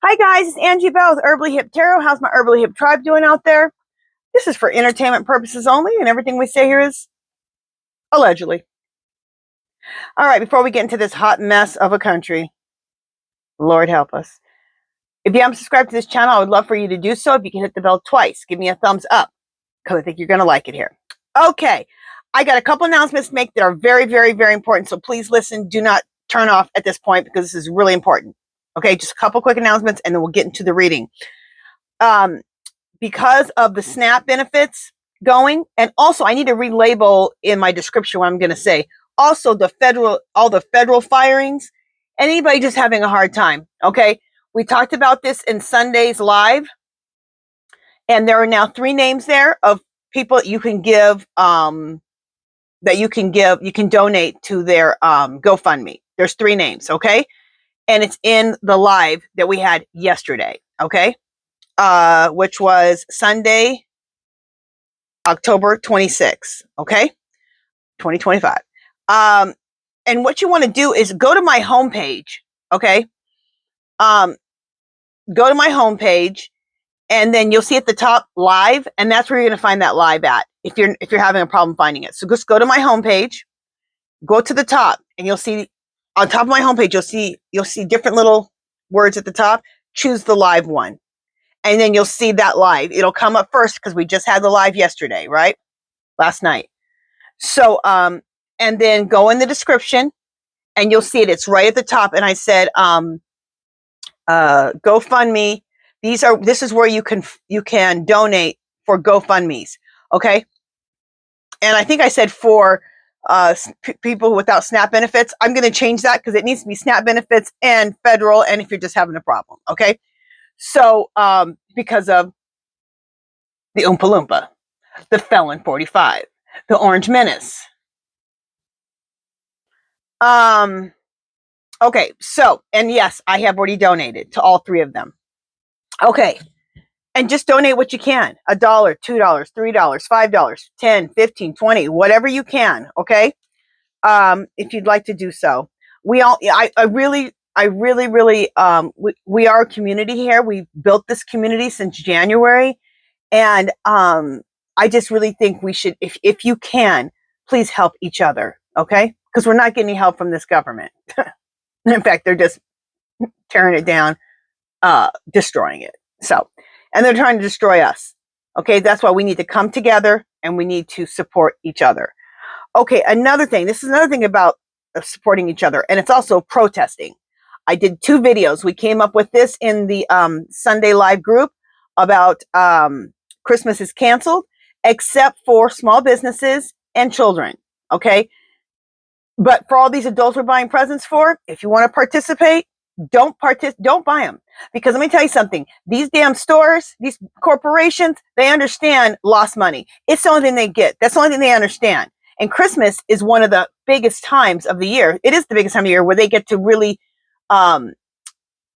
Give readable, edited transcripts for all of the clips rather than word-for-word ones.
Hi guys, it's Angie Bell with HerballyHipTarot. How's my Herbally Hip tribe doing out there? This is for entertainment purposes only, and everything we say here is allegedly. All right, before we get into this hot mess of a country, Lord help us. If you haven't subscribed to this channel, I would love for you to do so. If you can hit the bell twice, give me a thumbs up, because I think you're going to like it here. Okay, I got a couple announcements to make that are very, very, very important, so please listen. Do not turn off at this point, because this is really important. Okay, just a couple quick announcements, and then we'll get into the reading. Because of the SNAP benefits going, and also I need to relabel in my description what I'm going to say. Also, all the federal firings, anybody just having a hard time. Okay, we talked about this in Sunday's live, and there are now 3 names there of people you can give, you can donate to their GoFundMe. There's 3 names, okay, and it's in the live that we had yesterday, okay. Which was Sunday, October 26th, okay, 2025. And what you want to do is go to my homepage, okay. Go to my homepage, and then you'll see at the top live, and that's where you're going to find that live at. If you're having a problem finding it, so just go to my homepage, go to the top, and you'll see on top of my homepage you'll see different little words at the top. Choose the live one. And then you'll see that live. It'll come up first because we just had the live yesterday, right? Last night. So, and then go in the description and you'll see it. It's right at the top. And I said, GoFundMe. This is where you can donate for GoFundMes. Okay. And I think I said for people without SNAP benefits. I'm going to change that because it needs to be SNAP benefits and federal. And if you're just having a problem. Okay. So, because of the Oompa Loompa, the Felon 45, the Orange Menace. Okay, so, and yes, I have already donated to all 3 of them. Okay, and just donate what you can. $1, $2, $3, $5, 10, 15, 20, whatever you can, okay? If you'd like to do so. We are a community here. We've built this community since January. And I just really think we should, if you can, please help each other, okay? Because we're not getting any help from this government. In fact, they're just tearing it down, destroying it. So, and they're trying to destroy us, okay? That's why we need to come together and we need to support each other. Okay, another thing. This is another thing about supporting each other, and it's also protesting. I did 2 videos. We came up with this in the Sunday live group about Christmas is canceled, except for small businesses and children, okay? But for all these adults we're buying presents for, if you want to participate, don't buy them. Because let me tell you something. These damn stores, these corporations, they understand lost money. It's the only thing they get. That's the only thing they understand. And Christmas is one of the biggest times of the year. It is the biggest time of year where they get to really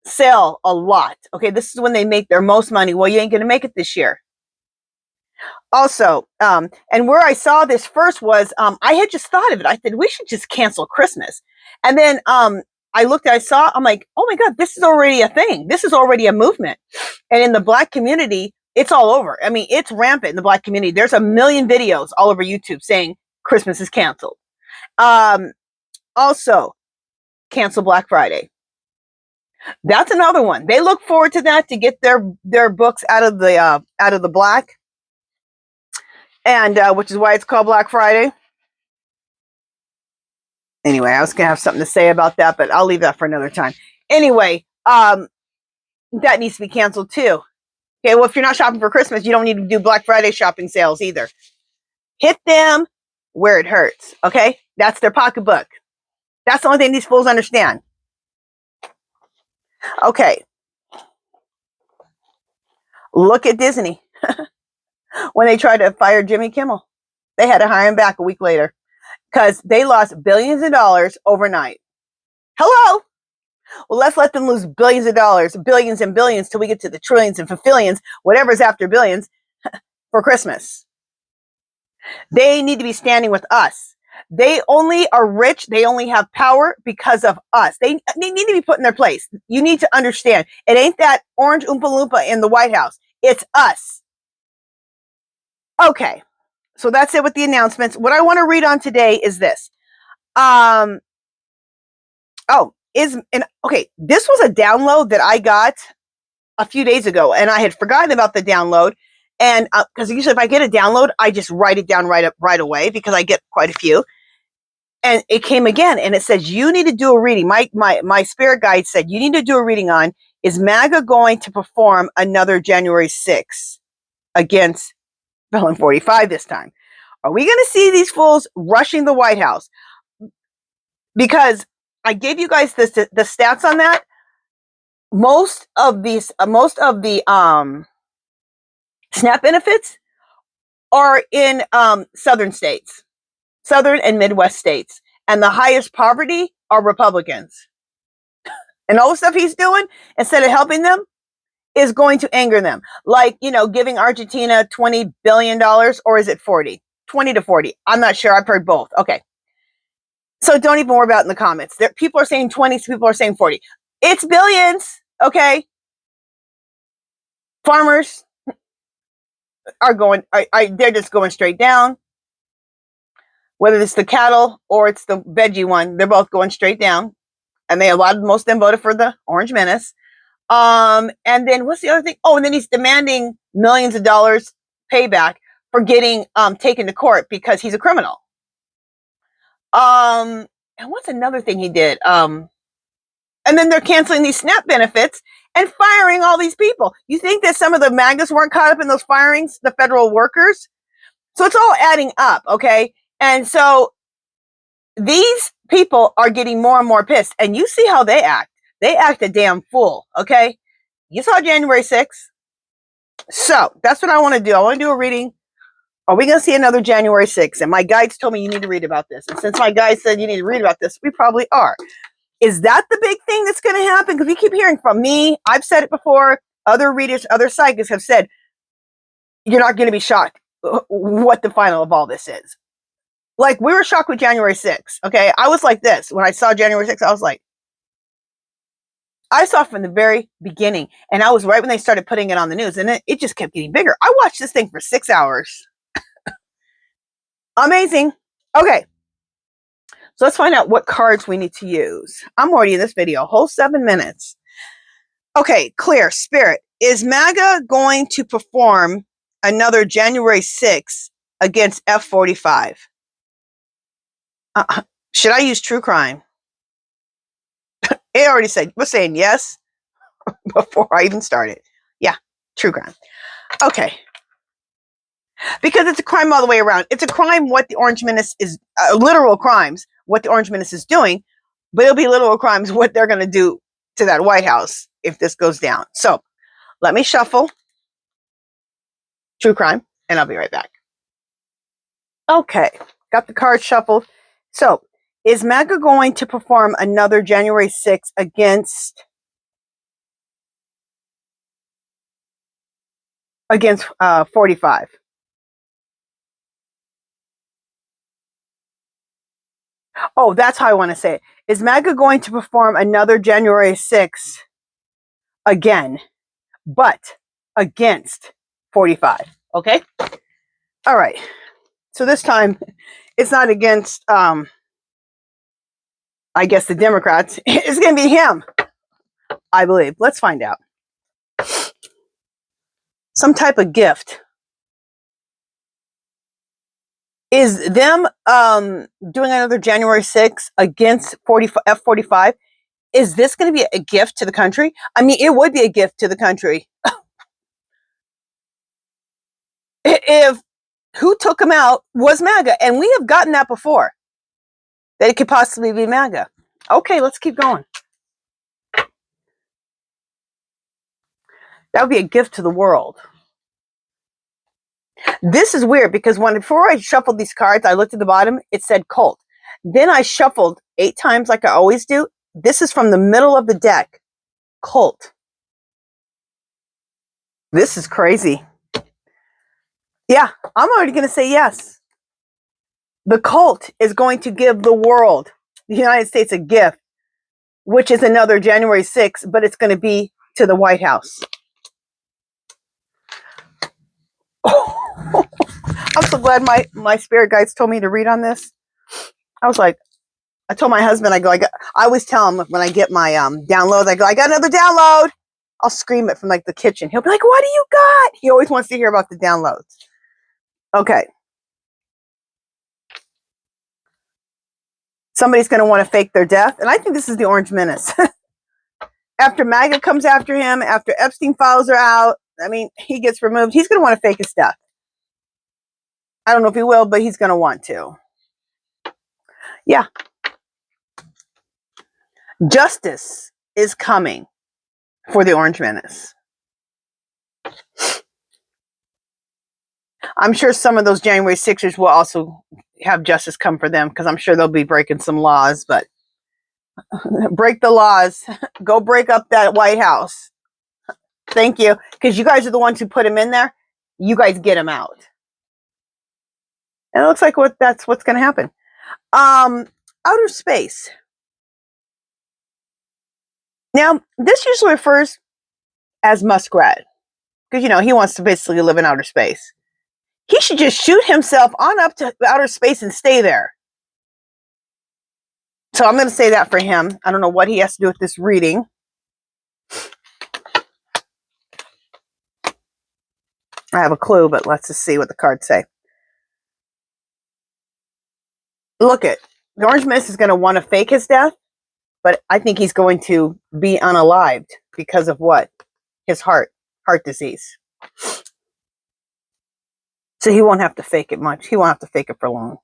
sell a lot. Okay, this is when they make their most money. Well, you ain't going to make it this year. Also, and where I saw this first was, I had just thought of it. I said, we should just cancel Christmas. And then I'm like, oh my God, this is already a thing. This is already a movement. And in the Black community, it's all over. I mean, it's rampant in the Black community. There's a million videos all over YouTube saying Christmas is canceled. Also, cancel Black Friday. That's another one. They look forward to that to get their books out of the black. And which is why it's called Black Friday. Anyway, I was going to have something to say about that, but I'll leave that for another time. Anyway, that needs to be canceled too. Okay, well, if you're not shopping for Christmas, you don't need to do Black Friday shopping sales either. Hit them where it hurts, okay? That's their pocketbook. That's the only thing these fools understand. Okay. Look at Disney. When they tried to fire Jimmy Kimmel, they had to hire him back a week later because they lost billions of dollars overnight. Hello? Well, let's let them lose billions of dollars, billions and billions till we get to the trillions and fulfillions, whatever's after billions, for Christmas. They need to be standing with us They only are rich. They only have power because of us. They need to be put in their place. You need to understand. It ain't that orange Oompa Loompa in the White House. It's us. Okay. So that's it with the announcements. What I want to read on today is this. This was a download that I got a few days ago, and I had forgotten about the download. And because usually if I get a download, I just write it down right away because I get quite a few. And it came again, and it says you need to do a reading. My spirit guide said you need to do a reading on, is MAGA going to perform another January 6th against Felon 45 this time? Are we going to see these fools rushing the White House? Because I gave you guys the stats on that. Most of the SNAP benefits are in southern states, southern and Midwest states, and the highest poverty are Republicans. And all the stuff he's doing, instead of helping them, is going to anger them. Like, giving Argentina $20 billion, or is it 40? 20 to 40. I'm not sure. I've heard both. Okay. So don't even worry about it in the comments. People are saying 20, people are saying 40. It's billions. Okay. Farmers are going, they're just going straight down. Whether it's the cattle or it's the veggie one, they're both going straight down. And most of them voted for the Orange Menace. And then what's the other thing? Oh, and then he's demanding millions of dollars payback for getting taken to court because he's a criminal. And what's another thing he did? And then they're canceling these SNAP benefits and firing all these people. You think that some of the MAGAs weren't caught up in those firings, the federal workers? So it's all adding up, okay? And so these people are getting more and more pissed. And you see how they act. They act a damn fool, okay? You saw January 6th. So that's what I want to do. I want to do a reading. Are we going to see another January 6th? And my guides told me you need to read about this. And since my guides said you need to read about this, we probably are. Is that the big thing that's going to happen? Because we keep hearing from me. I've said it before. Other readers, other psychics have said, you're not going to be shocked what the final of all this is. Like, we were shocked with January 6th. Okay. I was like this. When I saw January 6th, I was like, I saw it from the very beginning. And I was right when they started putting it on the news. And it just kept getting bigger. I watched this thing for 6 hours. Amazing. Okay. So let's find out what cards we need to use. I'm already in this video, a whole 7 minutes. Okay, clear. Spirit, is MAGA going to perform another January 6th against F-45? Should I use true crime? It already said, we're saying yes before I even started. Yeah, true crime. Okay. Because it's a crime all the way around. It's a crime what the Orange Menace is, literal crimes, what the Orange Menace is doing, but it'll be literal crimes what they're going to do to that White House if this goes down. So let me shuffle true crime, and I'll be right back. Okay, got the cards shuffled. So is MAGA going to perform another January 6th against 45? Oh, that's how I want to say it. Is MAGA going to perform another January 6th again, but against 45? Okay. All right. So this time it's not against, I guess, the Democrats. It's going to be him, I believe. Let's find out. Some type of gift. Is them doing another January 6th against F-45? Is this going to be a gift to the country? I mean, it would be a gift to the country. If who took him out was MAGA. And we have gotten that before. That it could possibly be MAGA. Okay, let's keep going. That would be a gift to the world. This is weird because before I shuffled these cards, I looked at the bottom, it said cult. Then I shuffled 8 times like I always do. This is from the middle of the deck. Cult. This is crazy. Yeah, I'm already going to say yes. The cult is going to give the world, the United States, a gift, which is another January 6th, but it's going to be to the White House. I'm so glad my spirit guides told me to read on this. I was like, I told my husband, I always tell him when I get my downloads, I got another download. I'll scream it from like the kitchen. He'll be like, what do you got? He always wants to hear about the downloads. Okay. Somebody's going to want to fake their death. And I think this is the Orange Menace. After Maga comes after him, after Epstein files are out, I mean, he gets removed. He's going to want to fake his death. I don't know if he will, but he's going to want to. Yeah. Justice is coming for the Orange Menace. I'm sure some of those January 6ers will also have justice come for them, because I'm sure they'll be breaking some laws, but break the laws. Go break up that White House. Thank you. Because you guys are the ones who put him in there. You guys get him out. And it looks like that's what's going to happen. Outer space. Now, this usually refers as Muskrat, because, you know, he wants to basically live in outer space. He should just shoot himself on up to outer space and stay there. So I'm going to say that for him. I don't know what he has to do with this reading. I have a clue, but let's just see what the cards say. Look it. The Orange Menace is going to want to fake his death, but I think he's going to be unalived because of what? His heart disease. So he won't have to fake it much. He won't have to fake it for long.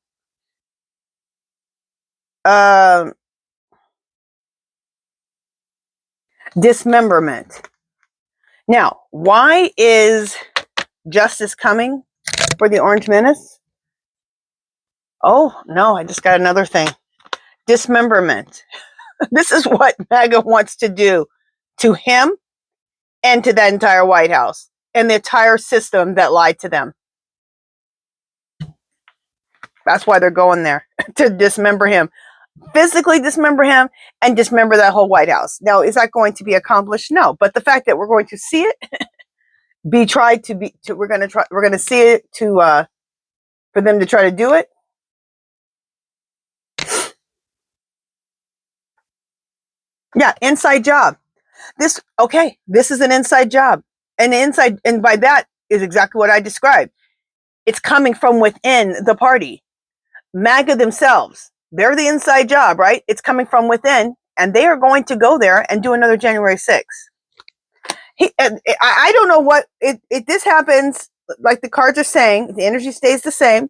Dismemberment. Now, why is justice coming for the Orange Menace? Oh, no, I just got another thing. Dismemberment. This is what MAGA wants to do to him and to that entire White House and the entire system that lied to them. That's why they're going there, to dismember him. Physically dismember him and dismember that whole White House. Now, is that going to be accomplished? No. But the fact that we're going to see it we're going to see it for them to try to do it. Yeah, inside job. This is an inside job. And by that is exactly what I described. It's coming from within the party. MAGA themselves, they're the inside job, right? It's coming from within, and they are going to go there and do another January 6th. I don't know what, if this happens, like the cards are saying, the energy stays the same,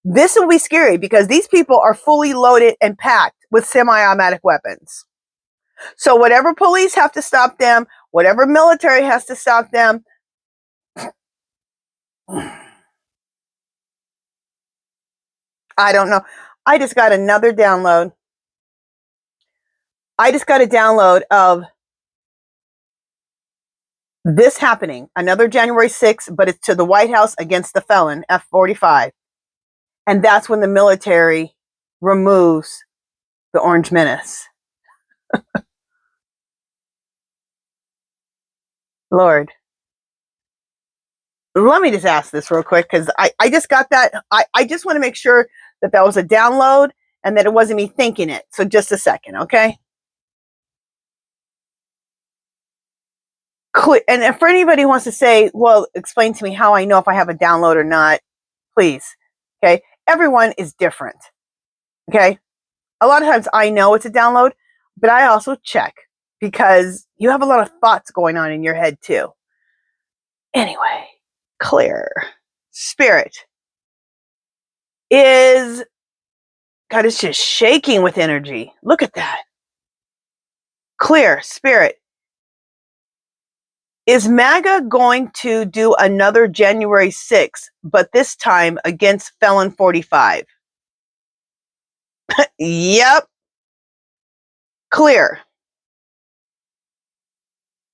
this will be scary because these people are fully loaded and packed with semi-automatic weapons. So whatever police have to stop them, whatever military has to stop them, I don't know. I just got another download. I just got a download of this happening. Another January 6th, but it's to the White House against the felon, F-45. And that's when the military removes the Orange Menace. Lord. Let me just ask this real quick, because I just got that. I just want to make sure that that was a download and that it wasn't me thinking it. So just a second, okay? And for anybody who wants to say, well, explain to me how I know if I have a download or not, please. Okay? Everyone is different. Okay? A lot of times I know it's a download, but I also check because you have a lot of thoughts going on in your head too. Anyway, clear. Spirit is, God, it's just shaking with energy. Look at that. Clear. Spirit. Is MAGA going to do another January 6th, but this time against Felon 45? Yep. Clear.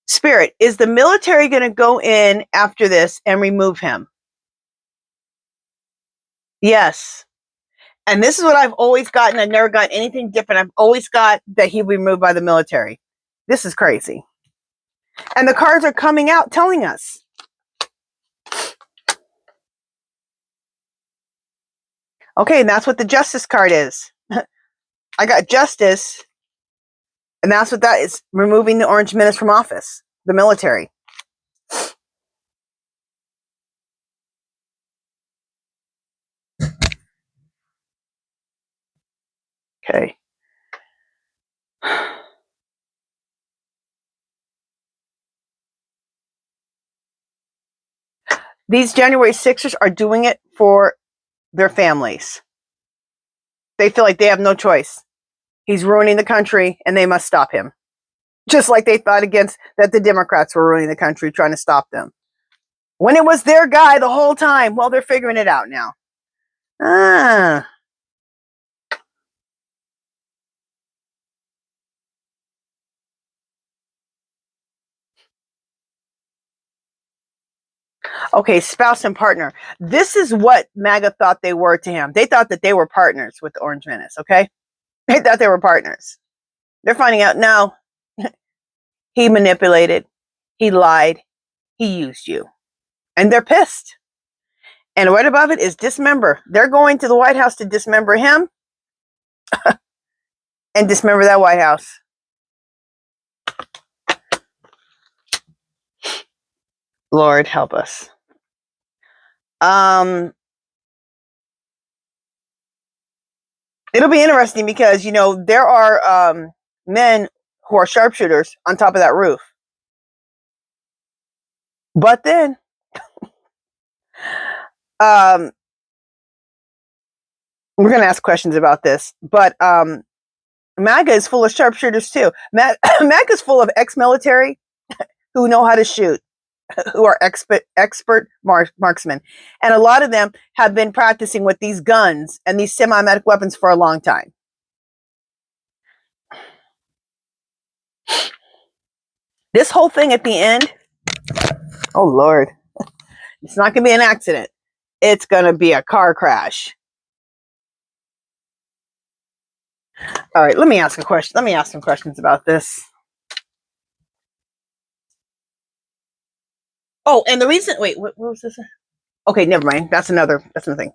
Spirit, is the military going to go in after this and remove him? Yes. And this is what I've always gotten. I've never got anything different. I've always got that he'll be removed by the military. This is crazy. And the cards are coming out telling us. Okay, and that's what the justice card is. I got justice, and that's what that is, removing the Orange Menace from office, the military. Okay. These January 6ers are doing it for their families. They feel like they have no choice. He's ruining the country, and they must stop him. Just like they thought against that the Democrats were ruining the country, trying to stop them. When it was their guy the whole time. Well, they're figuring it out now. Okay, spouse and partner. This is what MAGA thought they were to him. They thought that they were partners with the Orange Menace, okay? They thought they were partners. They're finding out now he manipulated, he lied, he used you. And they're pissed. And right above it is dismember. They're going to the White House to dismember him and dismember that White House. Lord help us. It'll be interesting because, you know, there are men who are sharpshooters on top of that roof. But then, we're going to ask questions about this. But MAGA is full of sharpshooters too. MAGA is full of ex-military who know how to shoot, who are expert marksmen. And a lot of them have been practicing with these guns and these semi-automatic weapons for a long time. This whole thing at the end, oh Lord, it's not going to be an accident. It's going to be a car crash. All right, let me ask a question. Let me ask some questions about this. Oh, and the reason, wait, what was this? Okay, never mind. That's another thing.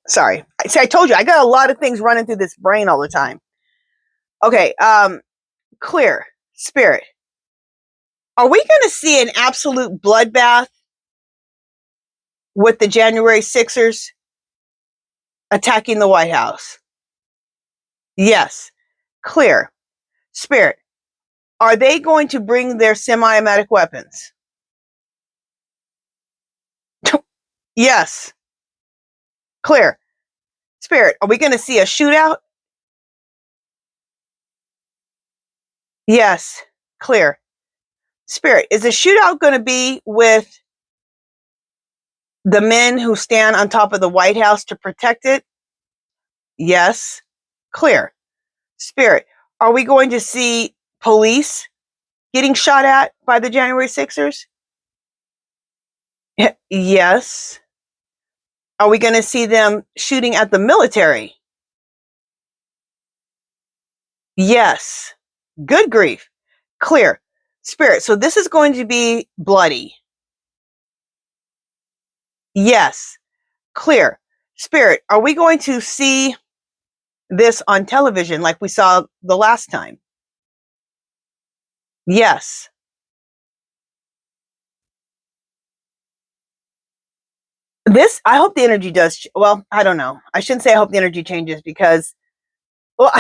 Sorry. See, I told you, I got a lot of things running through this brain all the time. Okay, clear, spirit. Are we going to see an absolute bloodbath with the January 6ers attacking the White House? Yes. Clear. Spirit. Are they going to bring their semi-automatic weapons? Yes. Clear. Spirit. Are we going to see a shootout? Yes. Clear. Spirit. Is the shootout going to be with the men who stand on top of the White House to protect it? Yes. Clear. Spirit. Are we going to see police getting shot at by the January 6ers? Yes. Are we going to see them shooting at the military? Yes. Good grief. Clear. Spirit. So this is going to be bloody. Yes. Clear. Spirit. Are we going to see this on television like we saw the last time? Yes. This, I hope the energy does. Well, I don't know. I shouldn't say I hope the energy changes because, well,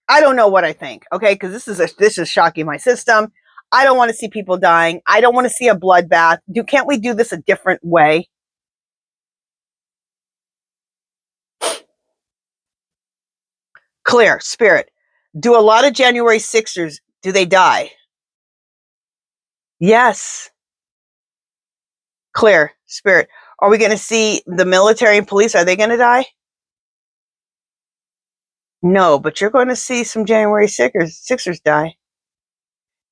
I don't know what I think. Okay, because this is shocking my system. I don't want to see people dying. I don't want to see a bloodbath. Can't we do this a different way? Clear. Spirit. Do a lot of January 6ers, do they die? Yes. Clear. Spirit. Are we going to see the military and police? Are they going to die? No, but you're going to see some January 6ers die.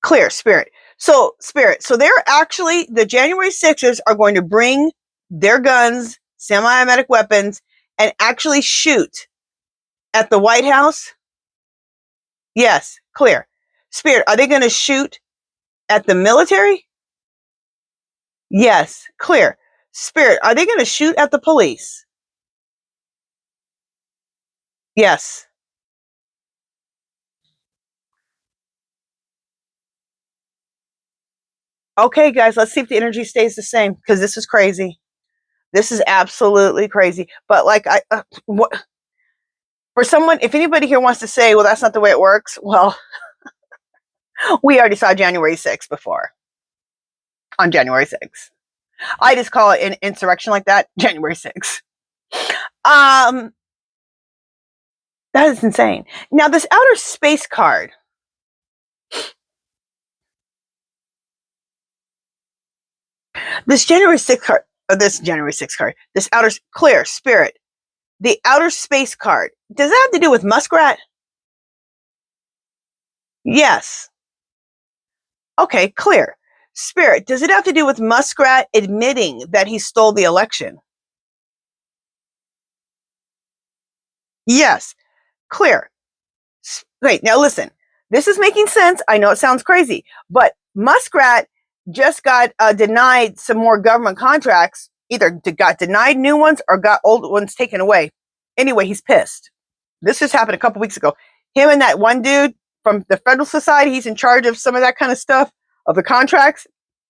Clear. Spirit. So, Spirit. So they're actually, the January 6ers are going to bring their guns, semi-automatic weapons, and actually shoot At the White House? Yes, clear. Spirit, are they going to shoot at the military? Yes, clear. Spirit, are they going to shoot at the police? Yes. Okay, guys, let's see if the energy stays the same, because this is crazy. This is absolutely crazy. But like, for someone, if anybody here wants to say, well, that's not the way it works, well, we already saw January 6th before. On January 6th. I just call it an insurrection like that, January 6th. That is insane. Now, this outer space card. This January 6th card, this outer clear spirit, the outer space card, does that have to do with muskrat? Yes. Okay, clear. Spirit, does it have to do with Muskrat admitting that he stole the election? Yes. Clear. Wait, now listen. This is making sense. I know it sounds crazy, but Muskrat just got denied some more government contracts. Either got denied new ones or got old ones taken away. Anyway, he's pissed. This just happened a couple weeks ago. Him and that one dude from the Federal Society, he's in charge of some of that kind of stuff, of the contracts.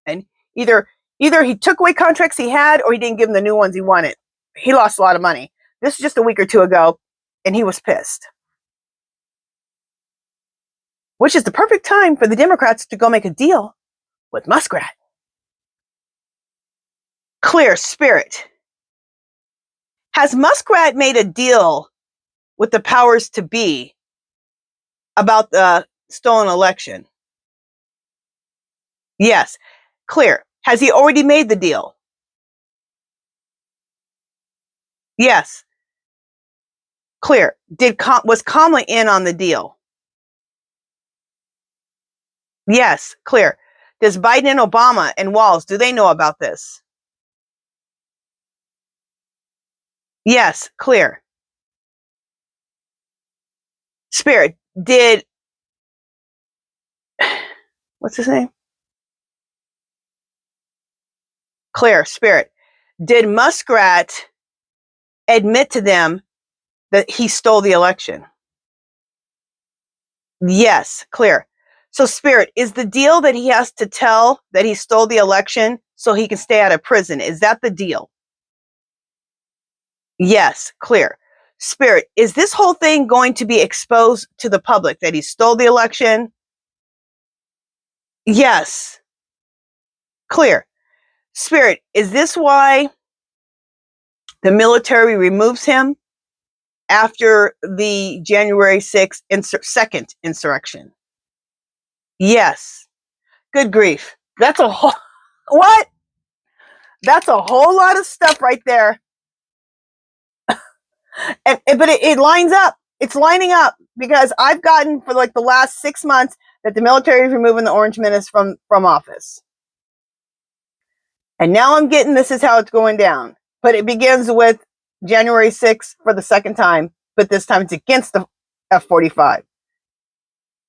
And either he took away contracts he had or he didn't give him the new ones he wanted. He lost a lot of money. This is just a week or two ago, and he was pissed. Which is the perfect time for the Democrats to go make a deal with Muskrat. Clear spirit. Has Muskrat made a deal with the powers to be about the stolen election? Yes. Clear. Has he already made the deal? Yes. Clear. Was Kamala in on the deal? Yes. Clear. Does Biden and Obama and Walz, do they know about this? Yes. Clear. Spirit, what's his name? Clear. Spirit, did Muskrat admit to them that he stole the election? Yes. Clear. So Spirit, is the deal that he has to tell that he stole the election so he can stay out of prison? Is that the deal? Yes. Clear. Spirit, is this whole thing going to be exposed to the public that he stole the election? Yes. Clear. Spirit, is this why the military removes him after the January 6th second insurrection? Yes. Good grief. That's a whole, what? That's a whole lot of stuff right there. But it lines up. It's lining up because I've gotten for like the last 6 months that the military is removing the orange menace from office. And now I'm getting this is how it's going down. But it begins with January 6th for the second time, but this time it's against the F-45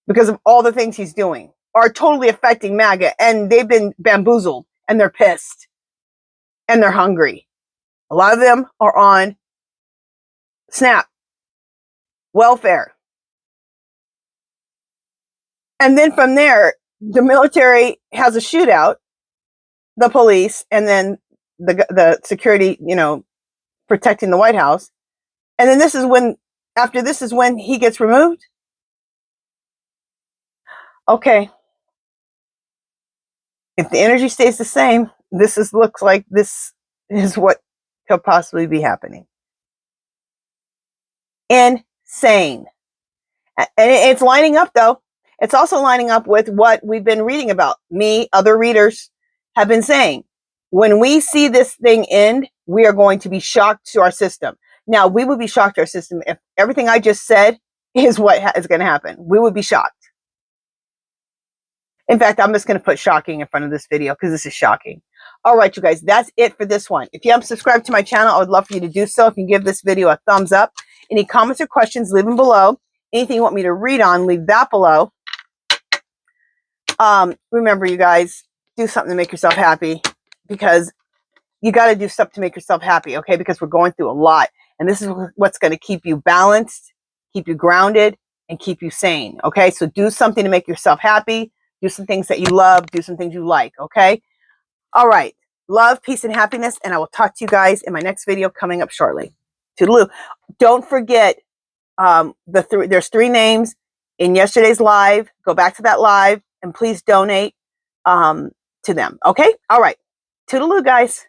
because of all the things he's doing are totally affecting MAGA, and they've been bamboozled and they're pissed and they're hungry. A lot of them are on SNAP, welfare. And then from there, the military has a shootout, the police, and then the security, protecting the White House. And then after this is when he gets removed. Okay. If the energy stays the same, looks like this is what could possibly be happening. Insane. And it's lining up, though. It's also lining up with what we've been reading about. Me, other readers have been saying, when we see this thing end, we are going to be shocked to our system. Now, we would be shocked to our system if everything I just said is what is going to happen. We would be shocked. In fact, I'm just going to put shocking in front of this video because this is shocking. All right, you guys, that's it for this one. If you haven't subscribed to my channel, I would love for you to do so. If you can give this video a thumbs up. Any comments or questions, leave them below. Anything you want me to read on, leave that below. Remember, you guys, do something to make yourself happy, because you got to do stuff to make yourself happy, okay? Because we're going through a lot, and this is what's going to keep you balanced, keep you grounded, and keep you sane, okay? So do something to make yourself happy. Do some things that you love. Do some things you like, okay? All right. Love, peace, and happiness, and I will talk to you guys in my next video coming up shortly. Toodaloo. Don't forget, there's 3 names in yesterday's live. Go back to that live, and please donate to them, okay? All right. Toodaloo, guys.